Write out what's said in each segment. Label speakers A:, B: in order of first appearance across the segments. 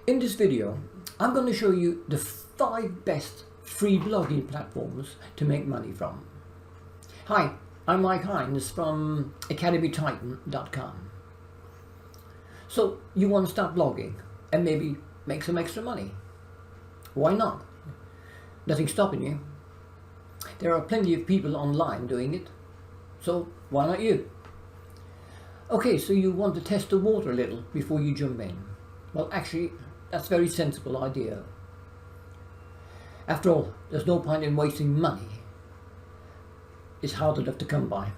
A: In this video, I'm going to show you the 5 best free blogging platforms to make money from. Hi, I'm Mike Hines from academytitan.com. So you want to start blogging and maybe make some extra money? Why not? Nothing's stopping you. There are plenty of people online doing it, so why not you? Okay, so you want to test the water a little before you jump in. Well, actually, that's a very sensible idea. After all, there's no point in wasting money. It's hard enough to come by.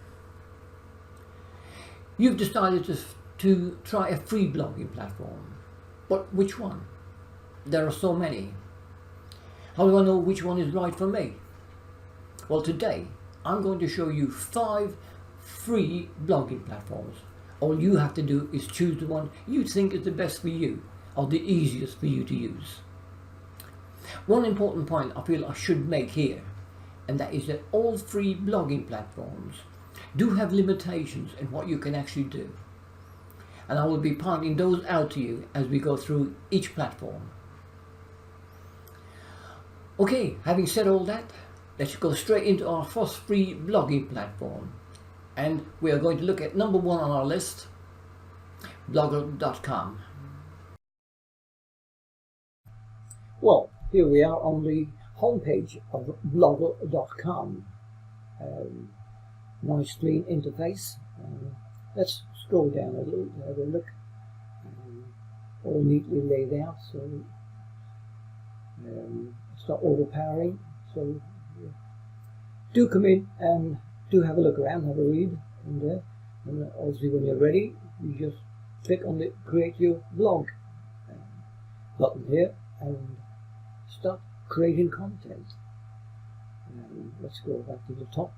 A: You've decided to try a free blogging platform. But which one? There are so many. How do I know which one is right for me? Well, today I'm going to show you 5 free blogging platforms. All you have to do is choose the one you think is the best for you, or the easiest for you to use. One important point I feel I should make here, and that is that all free blogging platforms do have limitations in what you can actually do. And I will be pointing those out to you as we go through each platform. Okay, having said all that, let's go straight into our first free blogging platform. And we are going to look at number 1 on our list, blogger.com. Well, here we are on the homepage of blogger.com. Nice clean interface. Let's scroll down a little to have a look. All neatly laid out, so it's not overpowering. So do come in and do have a look around, have a read, and obviously when you're ready, you just click on the create your blog button here and start creating content. Let's go back to the top.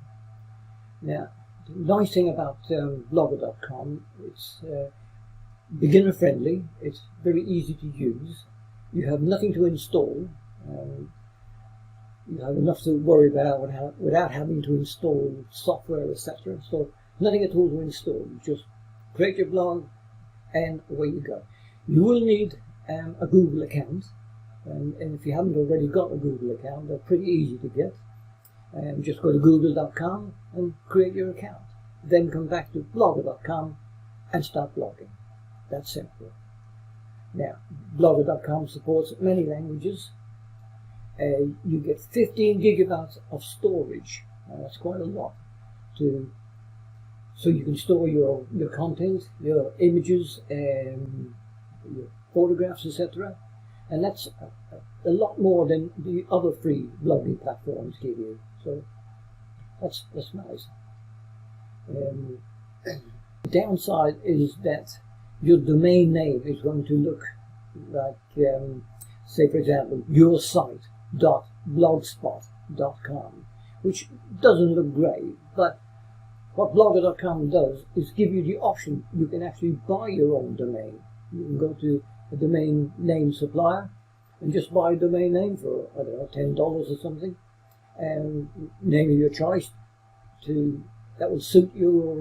A: Now, the nice thing about blogger.com, it's beginner friendly, it's very easy to use, you have nothing to install, you have enough to worry about without having to install software, etc. So nothing at all to install. You just create your blog and away you go. You will need a Google account, and if you haven't already got a Google account, they're pretty easy to get. Just go to google.com and create your account. Then come back to blogger.com and start blogging. That's simple. Now, blogger.com supports many languages. You get 15 gigabytes of storage. That's quite a lot. So you can store your content, your images, your photographs, etc. And that's a lot more than the other free blogging platforms give you. So that's nice. The downside is that your domain name is going to look like, say for example, your site .blogspot.com, which doesn't look great, but what blogger.com does is give you the option. You can actually buy your own domain. You can go to a domain name supplier and just buy a domain name for, I don't know, $10 or something, and name of your choice that will suit your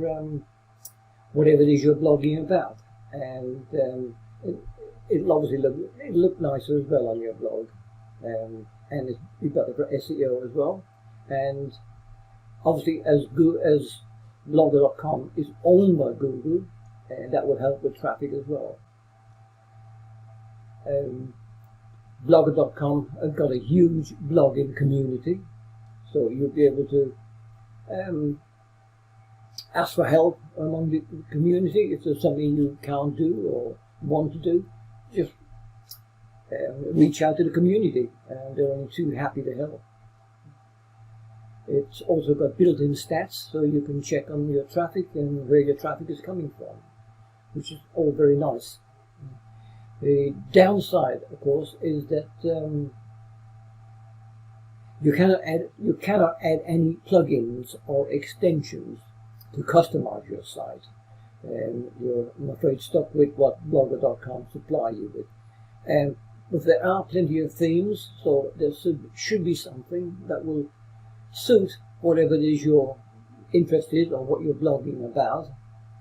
A: whatever it is you're blogging about, and it'll obviously look nicer as well on your blog. And it's better for SEO as well. And obviously, as blogger.com is owned by Google, that will help with traffic as well. Blogger.com has got a huge blogging community, so you'll be able to ask for help among the community if there's something you can't do or want to do. Just reach out to the community, and they're only too happy to help. It's also got built-in stats, so you can check on your traffic and where your traffic is coming from, which is all very nice. The downside, of course, is that you cannot add any plugins or extensions to customize your site, and you're, I'm afraid, stuck with what blogger.com supply you with. But there are plenty of themes, so there should be something that will suit whatever it is you're interested in or what you're blogging about,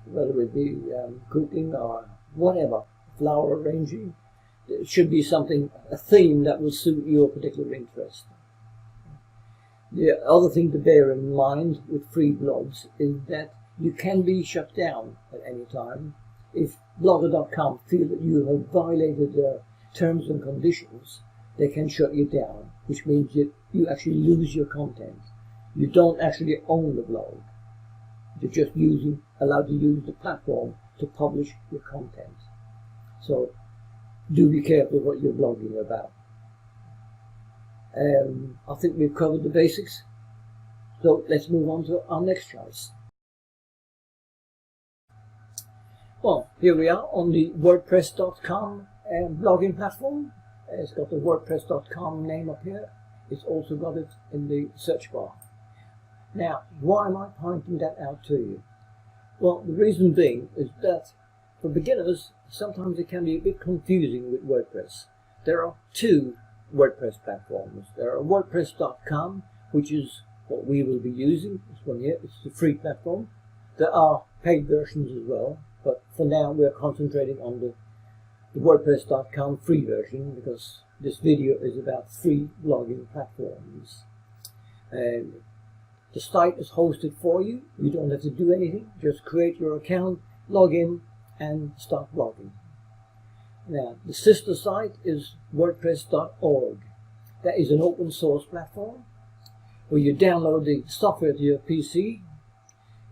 A: whether it be cooking or whatever, flower arranging. it should be something, a theme that will suit your particular interest. The other thing to bear in mind with free blogs is that you can be shut down at any time. If Blogger.com feel that you have violated their terms and conditions, they can shut you down, which means you actually lose your content. You don't actually own the blog. You're just allowed to use the platform to publish your content. So do be careful what you're blogging about. I think we've covered the basics. So let's move on to our next choice. Well, here we are on the WordPress.com blogging platform. It's got the WordPress.com name up here. It's also got it in the search bar. Now, why am I pointing that out to you? Well, the reason being is that for beginners, sometimes it can be a bit confusing with WordPress. There are two WordPress platforms. There are WordPress.com, which is what we will be using. This one here, it's the free platform. There are paid versions as well, but for now we're concentrating on the WordPress.com free version because this video is about free blogging platforms. The site is hosted for you. You don't have to do anything. Just create your account, log in, and start blogging. Now, the sister site is WordPress.org. That is an open source platform where you download the software to your PC.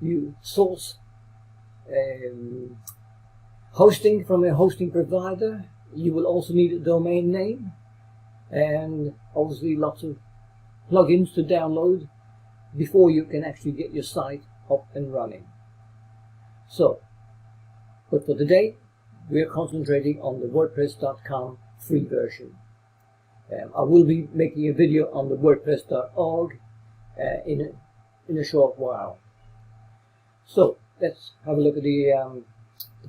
A: You source hosting from a hosting provider. You will also need a domain name and obviously lots of plugins to download before you can actually get your site up and running. So, but for today, we're concentrating on the WordPress.com free version. I will be making a video on the WordPress.org in a short while. So let's have a look at the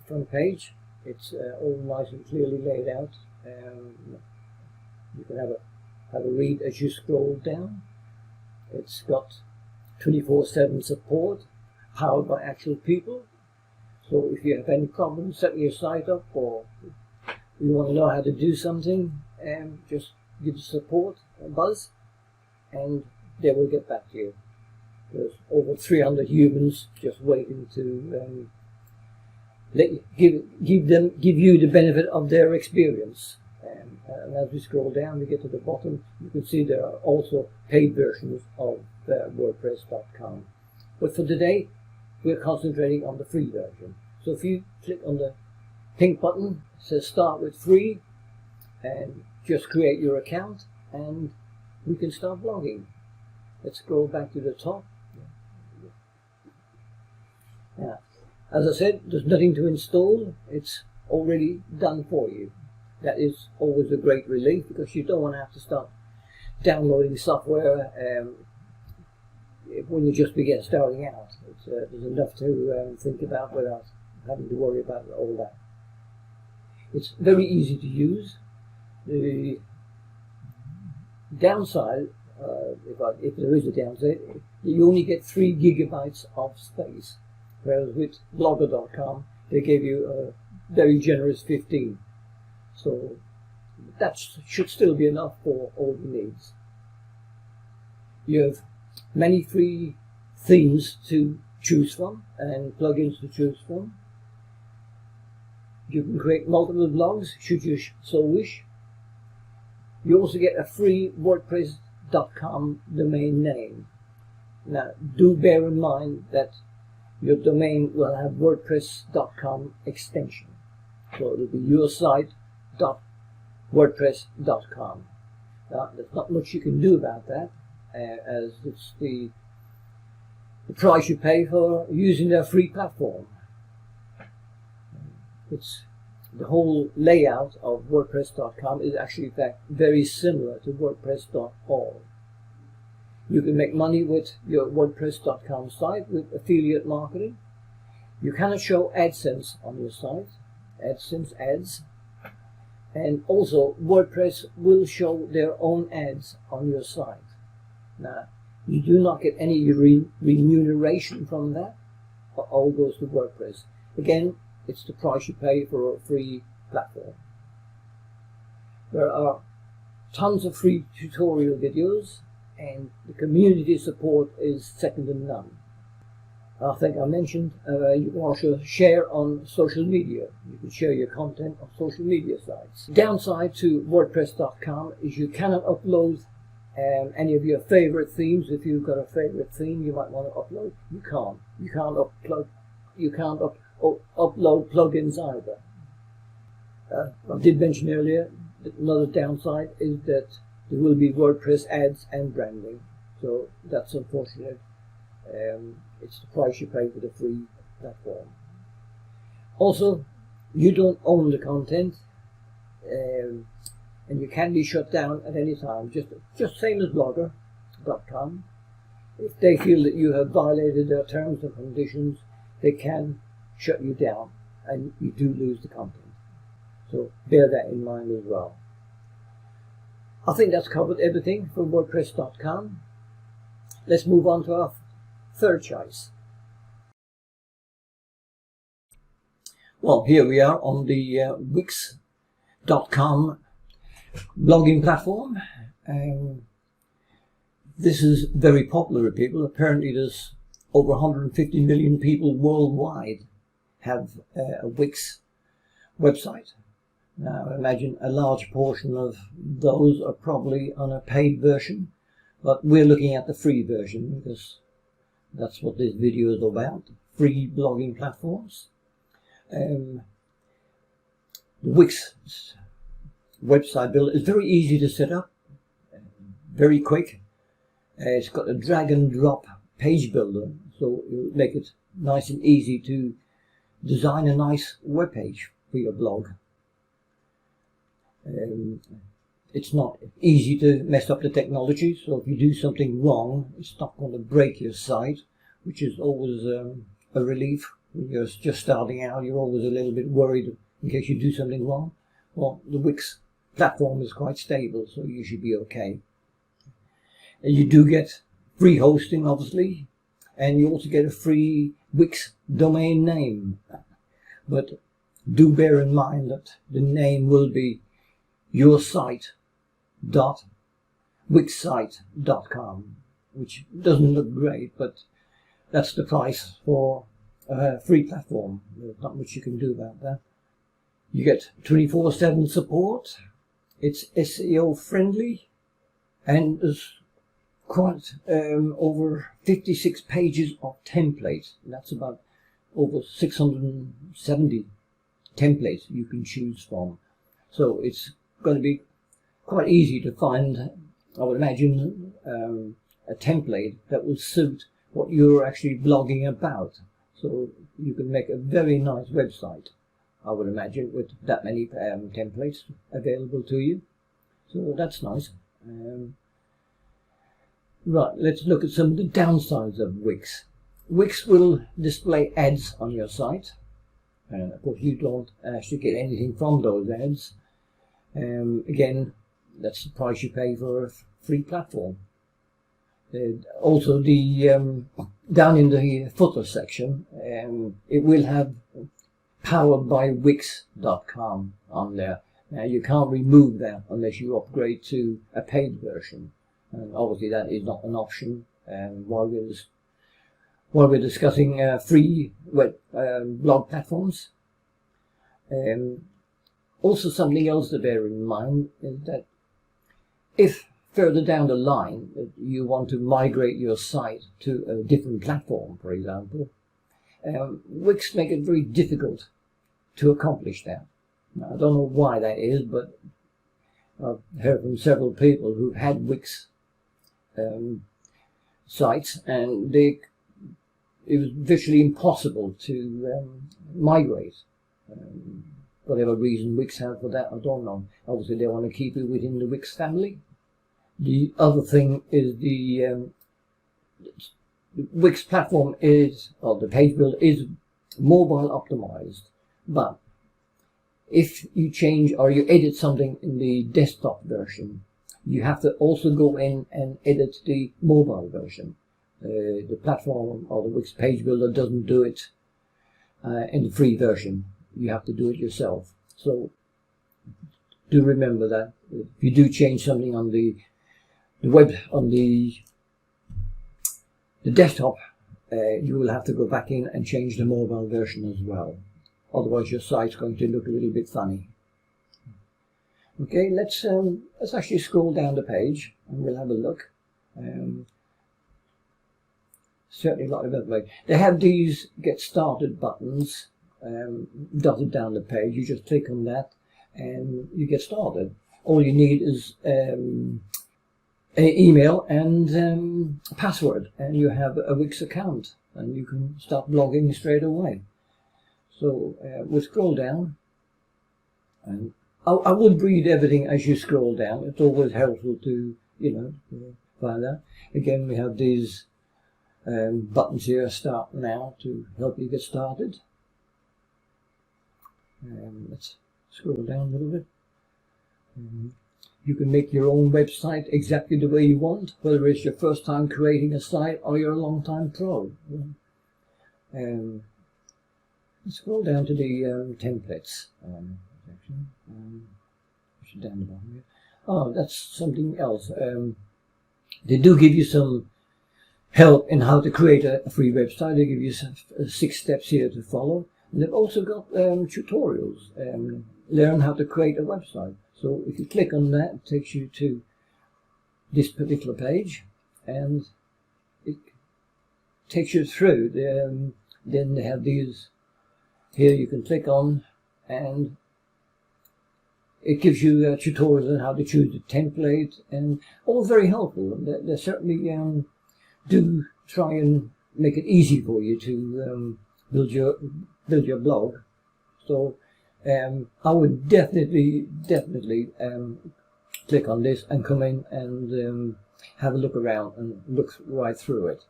A: front page. It's all nice and clearly laid out. You can have a read as you scroll down. It's got 24/7 support, powered by actual people. So if you have any problems setting your site up, or you want to know how to do something, just give the support a buzz, and they will get back to you. There's over 300 humans just waiting to give you the benefit of their experience. And as we scroll down, we get to the bottom, you can see there are also paid versions of WordPress.com. But for today, we're concentrating on the free version. So if you click on the pink button, it says start with free, and just create your account, and we can start blogging. Let's scroll back to the top. Now, as I said, there's nothing to install. It's already done for you. That is always a great relief because you don't want to have to start downloading software when you just begin starting out. There's enough to think about without having to worry about all that. It's very easy to use. The downside, if there is a downside, you only get 3 gigabytes of space, whereas with Blogger.com they give you a very generous 15. So that should still be enough for all your needs. You have many free themes to choose from and plugins to choose from. You can create multiple blogs should you so wish. You also get a free WordPress.com domain name. Now, do bear in mind that your domain will have WordPress.com extension. So it will be your site .wordpress.com. Now, there's not much you can do about that, as it's the price you pay for using their free platform. It's the whole layout of WordPress.com is actually in fact very similar to WordPress.org. You can make money with your WordPress.com site with affiliate marketing. You cannot show AdSense on your site, AdSense ads. And also, WordPress will show their own ads on your site. Now, you do not get any remuneration from that. All goes to WordPress. Again, it's the price you pay for a free platform. There are tons of free tutorial videos, and the community support is second to none. I think I mentioned you can also share on social media. You can share your content on social media sites. Downside to WordPress.com is you cannot upload any of your favorite themes. If you've got a favorite theme you might want to upload, you can't. You can't upload plugins either. I did mention earlier that another downside is that there will be WordPress ads and branding, so that's unfortunate. It's the price you pay for the free platform. Also, you don't own the content, and you can be shut down at any time, just same as Blogger.com. If they feel that you have violated their terms and conditions, they can shut you down and you do lose the content. So bear that in mind as well. I think that's covered everything for WordPress.com. Let's move on to our third choice. Well, here we are on the Wix.com blogging platform. This is very popular with people. Apparently there's over 150 million people worldwide have a Wix website. Now imagine a large portion of those are probably on a paid version, but we're looking at the free version because that's what this video is about, free blogging platforms. The Wix website builder is very easy to set up, very quick. It's got a drag and drop page builder, so it'll make it nice and easy to design a nice web page for your blog. It's not easy to mess up the technology, so if you do something wrong, it's not going to break your site, which is always a relief. When you're just starting out, you're always a little bit worried in case you do something wrong. Well, the Wix platform is quite stable, so you should be okay. And you do get free hosting, obviously, and you also get a free Wix domain name. But do bear in mind that the name will be yoursite.wixsite.com, which doesn't look great, but that's the price for a free platform. There's not much you can do about that. You get 24/7 support. It's SEO friendly, and there's quite over 56 pages of templates. That's about over 670 templates you can choose from. So it's going to be quite easy to find, I would imagine, a template that will suit what you're actually blogging about. So you can make a very nice website, I would imagine, with that many templates available to you. So that's nice. Right, let's look at some of the downsides of Wix. Wix will display ads on your site, and of course you don't actually get anything from those ads. Again, that's the price you pay for a free platform. Also, the down in the footer section, it will have powered by Wix.com on there. Now you can't remove that unless you upgrade to a paid version, and obviously that is not an option. While we're discussing free web blog platforms. Also, something else to bear in mind is that if further down the line you want to migrate your site to a different platform, for example, Wix make it very difficult to accomplish that. Now, I don't know why that is, but I've heard from several people who've had Wix sites, and it was virtually impossible to migrate. Whatever reason Wix have for that, I don't know. Obviously they want to keep it within the Wix family. The other thing is the Wix platform is, or the page builder is mobile optimized, but if you change or you edit something in the desktop version, you have to also go in and edit the mobile version. The platform or the Wix page builder doesn't do it in the free version. You have to do it yourself. So do remember that if you do change something on the web, on the desktop, you will have to go back in and change the mobile version as well. Otherwise your site's going to look a little bit funny. Okay, let's actually scroll down the page and we'll have a look. Certainly a lot of other ways. They have these get started buttons dotted down the page. You just click on that and you get started. All you need is an email and a password, and you have a Wix account and you can start blogging straight away. So we'll scroll down, and I would read everything as you scroll down. It's always helpful to, find that. Again, we have these buttons here, start now, to help you get started. Let's scroll down a little bit. You can make your own website exactly the way you want, whether it's your first time creating a site or you're a long time pro. Scroll down to the templates section. Down the bottom here. Oh, that's something else. They do give you some help in how to create a free website. They give you some 6 steps here to follow. And they've also got tutorials. Learn how to create a website. So if you click on that, it takes you to this particular page, and it takes you through. Then they have these here you can click on, and it gives you tutorials on how to choose the template, and all very helpful. They certainly do try and make it easy for you to build your blog. So I would definitely click on this and come in and have a look around and look right through it.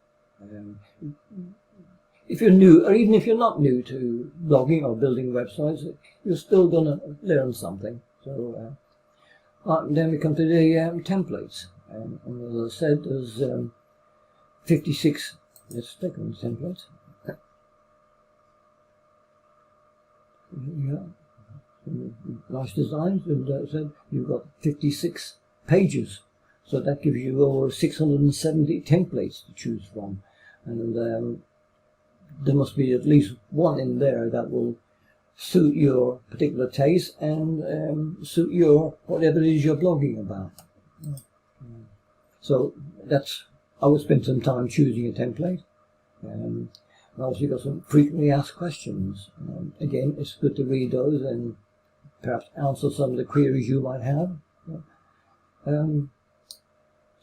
A: If you're new, or even if you're not new to blogging or building websites, you're still going to learn something. So then we come to the templates, and as I said, there's 56. Let's click on the templates. Yeah, nice designs, and as I said, you've got 56 pages, so that gives you over 670 templates to choose from, and there must be at least one in there that will suit your particular taste and suit your whatever it is you're blogging about. So that's, I would spend some time choosing a template. And also you've got some frequently asked questions. Again, it's good to read those and perhaps answer some of the queries you might have. So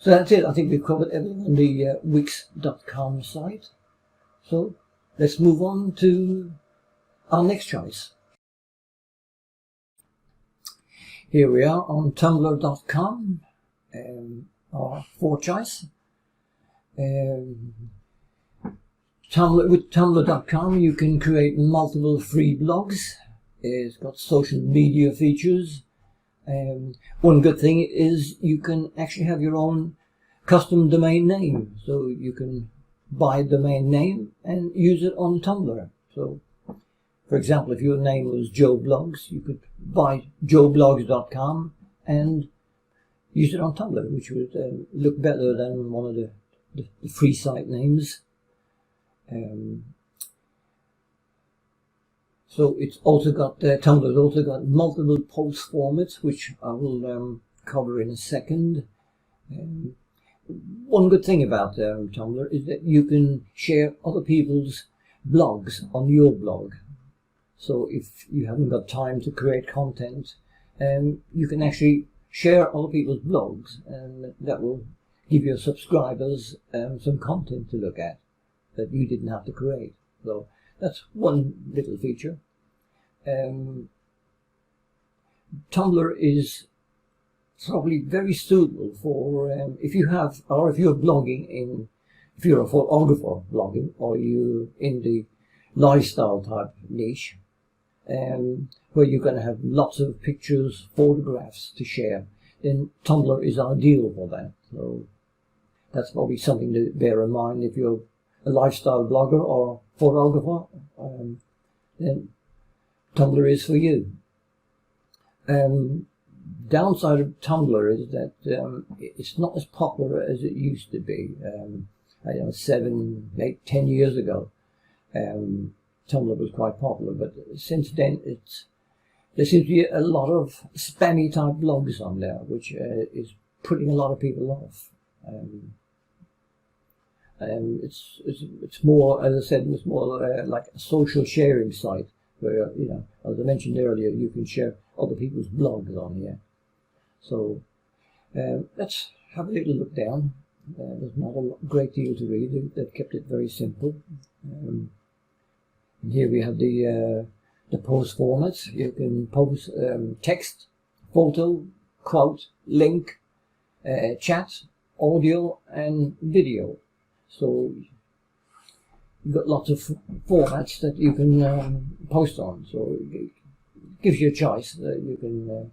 A: that's it. I think we've covered everything on the Wix.com site. So let's move on to our next choice. Here we are on Tumblr.com, our fourth choice. With Tumblr.com you can create multiple free blogs. It's got social media features. One good thing is you can actually have your own custom domain name, so you can buy a domain name and use it on Tumblr. So for example, if your name was Joe Blogs, you could buy joeblogs.com and use it on Tumblr, which would look better than one of the free site names. So it's also got Tumblr's also got multiple post formats, which I will cover in a second. One good thing about Tumblr is that you can share other people's blogs on your blog. So if you haven't got time to create content, you can actually share other people's blogs, and that will give your subscribers some content to look at that you didn't have to create. So that's one little feature. Tumblr is probably very suitable for if you're blogging if you're a photographer blogging, or you're in the lifestyle type niche, where you're going to have lots of pictures, photographs to share, then Tumblr is ideal for that. So that's probably something to bear in mind if you're a lifestyle blogger or photographer. Then Tumblr is for you. downside of Tumblr is that it's not as popular as it used to be. I don't know, 7, 8, 10 years ago, Tumblr was quite popular, but since then there seems to be a lot of spammy type blogs on there, which is putting a lot of people off. It's more, as I said, it's more like a social sharing site where, you know, as I mentioned earlier, you can share other people's blogs on here. So let's have a little look down. There's not a great deal to read. They've kept it very simple. And here we have the post formats. You can post text, photo, quote, link, chat, audio, and video. So you've got lots of formats that you can post on. So it gives you a choice that you can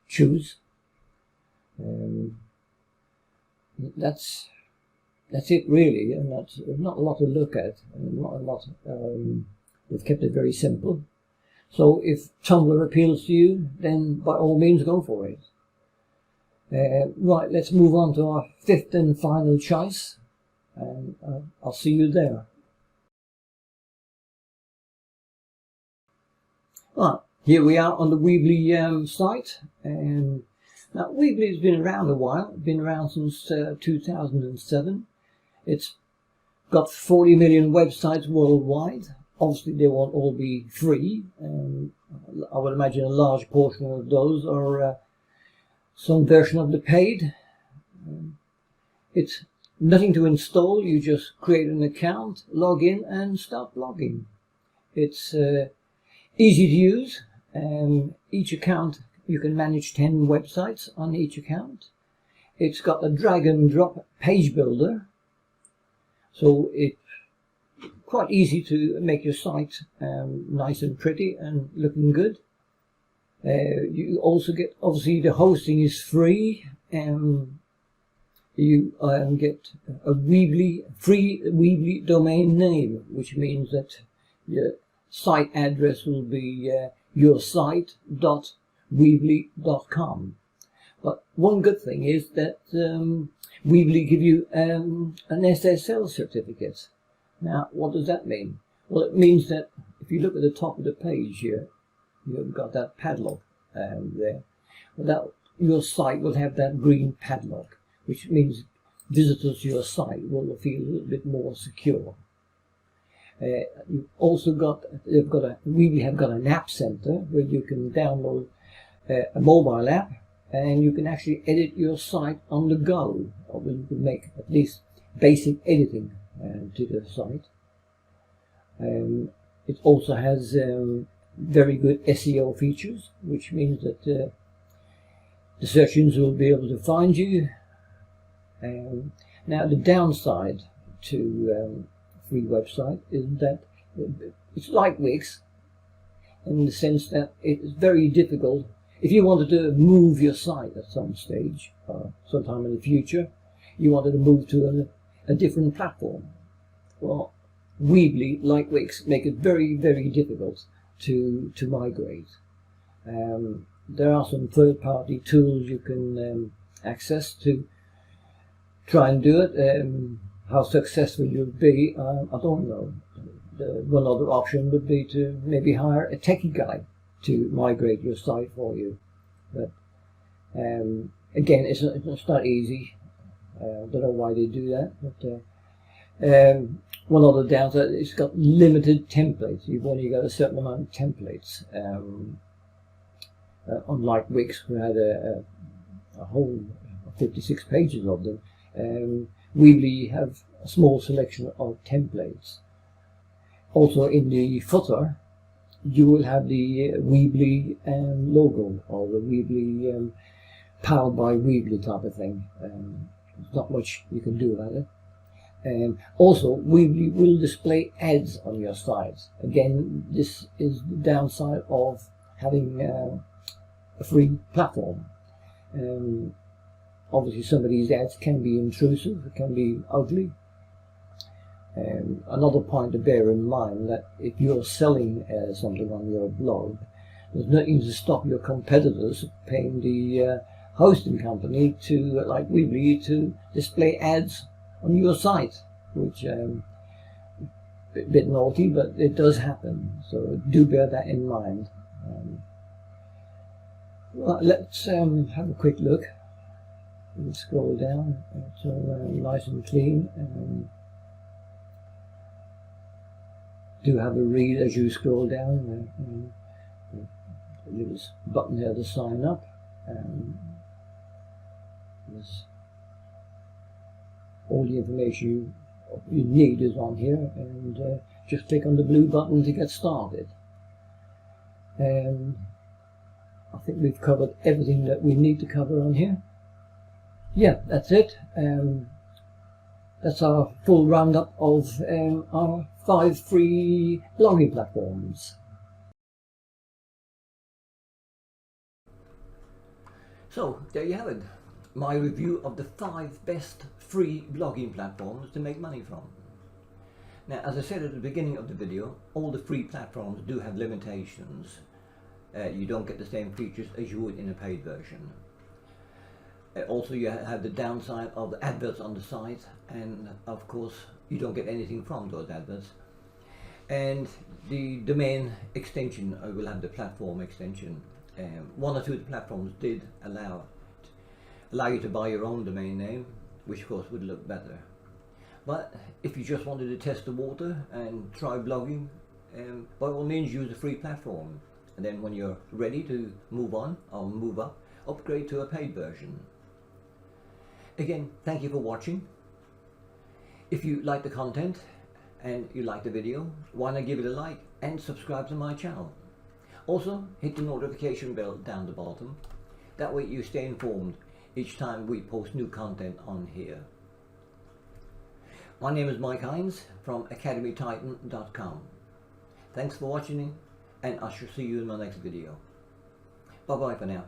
A: choose. That's it really, and that's not a lot to look at, and not a lot. They've kept it very simple. So if Tumblr appeals to you, then by all means go for it. Right, let's move on to our fifth and final choice, and I'll see you there. Well, here we are on the Weebly site, and now Weebly has been around a while. It's been around since 2007. It's got 40 million websites worldwide. Obviously, they won't all be free. I would imagine a large portion of those are some version of the paid. It's nothing to install. You just create an account, log in, and start blogging. It's easy to use. Each account, you can manage 10 websites on each account. It's got a drag and drop page builder. So it's quite easy to make your site nice and pretty and looking good. You also get, obviously the hosting is free. You get a free Weebly domain name, which means that your site address will be yoursite.weebly.com. But one good thing is that Weebly give you an SSL certificate. Now, what does that mean? Well, it means that if you look at the top of the page here, you've got that padlock there. Well, your site will have that green padlock, which means visitors to your site will feel a little bit more secure. You've also got, Weebly have got an app center where you can download a mobile app, and you can actually edit your site on the go, or you can make at least basic editing to the site. It also has very good SEO features, which means that the search engines will be able to find you. Now, the downside to free website is that it's like Wix, in the sense that it's very difficult. If you wanted to move your site at some stage, sometime in the future, you wanted to move to a different platform, well, Weebly, like Wix, make it very, very difficult to migrate. There are some third-party tools you can access to try and do it. How successful you'll be, I don't know. One other option would be to maybe hire a techie guy to migrate your site for you. But again, it's not easy. Don't know why they do that. But one other downside, it's got limited templates. You've only got a certain amount of templates. Unlike Wix, who had a whole 56 pages of them, Weebly have a small selection of templates. Also, in the footer, you will have the Weebly logo, or the Weebly powered by Weebly type of thing. There's not much you can do about it. Also, Weebly will display ads on your site. Again, this is the downside of having a free platform. Obviously, some of these ads can be intrusive, it can be ugly. Another point to bear in mind, that if you're selling something on your blog, there's nothing to stop your competitors paying the hosting company to, like Weebly, to display ads on your site, which a bit naughty, but it does happen. So do bear that in mind. Well, let's have a quick look. We'll scroll down. It's all nice and clean. Do have a read as you scroll down. There's a button there to sign up. There's all the information you need is on here, and just click on the blue button to get started. I think we've covered everything that we need to cover on here. Yeah, that's it. That's our full roundup of our 5 free blogging platforms. So there you have it, my review of the 5 best free blogging platforms to make money from. Now, as I said at the beginning of the video, all the free platforms do have limitations. You don't get the same features as you would in a paid version. Also, you have the downside of the adverts on the site, and of course you don't get anything from those adverts. And the domain extension, will have the platform extension. 1 or 2 of the platforms did allow you to buy your own domain name, which of course would look better. But if you just wanted to test the water and try blogging, by all means use a free platform. And then when you're ready to move on or move up, upgrade to a paid version. Again, thank you for watching. If you like the content and you like the video, why not give it a like and subscribe to my channel. Also, hit the notification bell down the bottom. That way you stay informed each time we post new content on here. My name is Mike Hines from academytitan.com. Thanks for watching, and I shall see you in my next video. Bye bye for now.